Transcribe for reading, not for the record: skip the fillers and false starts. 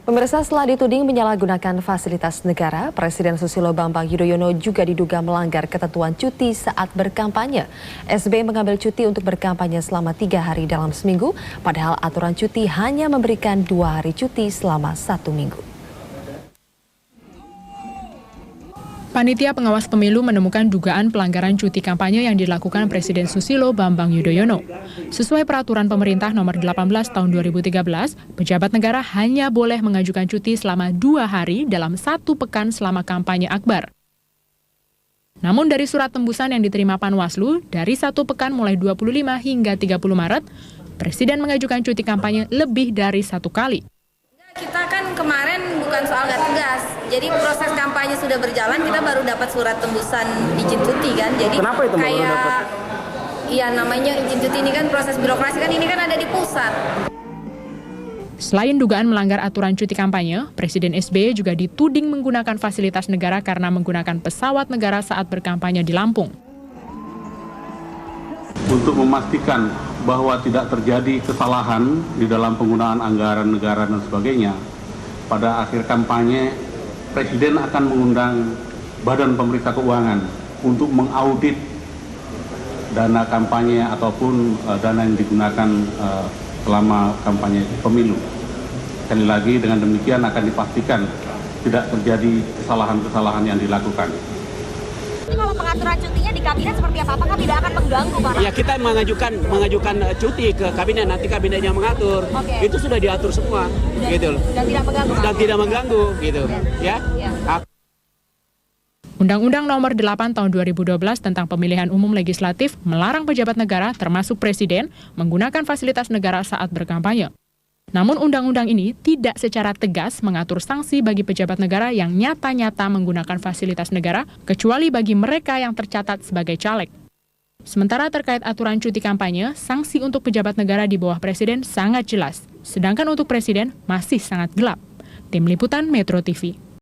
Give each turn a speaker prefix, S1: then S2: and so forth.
S1: Pemirsa, setelah dituding menyalahgunakan fasilitas negara, Presiden Susilo Bambang Yudhoyono juga diduga melanggar ketentuan cuti saat berkampanye. SBY mengambil cuti untuk berkampanye selama 3 hari dalam seminggu, padahal aturan cuti hanya memberikan 2 hari cuti selama 1 minggu.
S2: Panitia Pengawas Pemilu menemukan dugaan pelanggaran cuti kampanye yang dilakukan Presiden Susilo Bambang Yudhoyono. Sesuai peraturan pemerintah nomor 18 tahun 2013, pejabat negara hanya boleh mengajukan cuti selama 2 hari dalam 1 pekan selama kampanye akbar. Namun dari surat tembusan yang diterima Panwaslu, dari 1 pekan mulai 25 hingga 30 Maret, Presiden mengajukan cuti kampanye lebih dari 1 kali.
S3: Kita kan kemarin bukan soal nggak tegas, jadi proses kampanye sudah berjalan, kita baru dapat surat tembusan izin cuti kan. Jadi
S4: kenapa itu baru dapat?
S3: Iya, namanya izin cuti ini kan proses birokrasi kan, ini kan ada di pusat.
S2: Selain dugaan melanggar aturan cuti kampanye, Presiden SBY juga dituding menggunakan fasilitas negara karena menggunakan pesawat negara saat berkampanye di Lampung.
S5: Untuk memastikan bahwa tidak terjadi kesalahan di dalam penggunaan anggaran negara dan sebagainya, pada akhir kampanye Presiden akan mengundang Badan Pemeriksa Keuangan untuk mengaudit dana kampanye ataupun dana yang digunakan selama kampanye pemilu. Sekali lagi, dengan demikian akan dipastikan tidak terjadi kesalahan-kesalahan yang dilakukan.
S6: Ini kalau pengaturan cutinya di kabinet seperti apa? Apakah tidak akan mengganggu, Pak?
S4: Ya, kita mengajukan cuti ke kabinet, nanti kabinetnya mengatur.
S6: Oke.
S4: Itu sudah diatur semua, gitu.
S6: Dan tidak mengganggu, Pak?
S4: Dan tidak mengganggu, gitu. Ya.
S2: Undang-Undang Nomor 8 Tahun 2012 tentang Pemilihan Umum Legislatif melarang pejabat negara, termasuk Presiden, menggunakan fasilitas negara saat berkampanye. Namun undang-undang ini tidak secara tegas mengatur sanksi bagi pejabat negara yang nyata-nyata menggunakan fasilitas negara, kecuali bagi mereka yang tercatat sebagai caleg. Sementara terkait aturan cuti kampanye, sanksi untuk pejabat negara di bawah Presiden sangat jelas, sedangkan untuk Presiden masih sangat gelap. Tim Liputan Metro TV.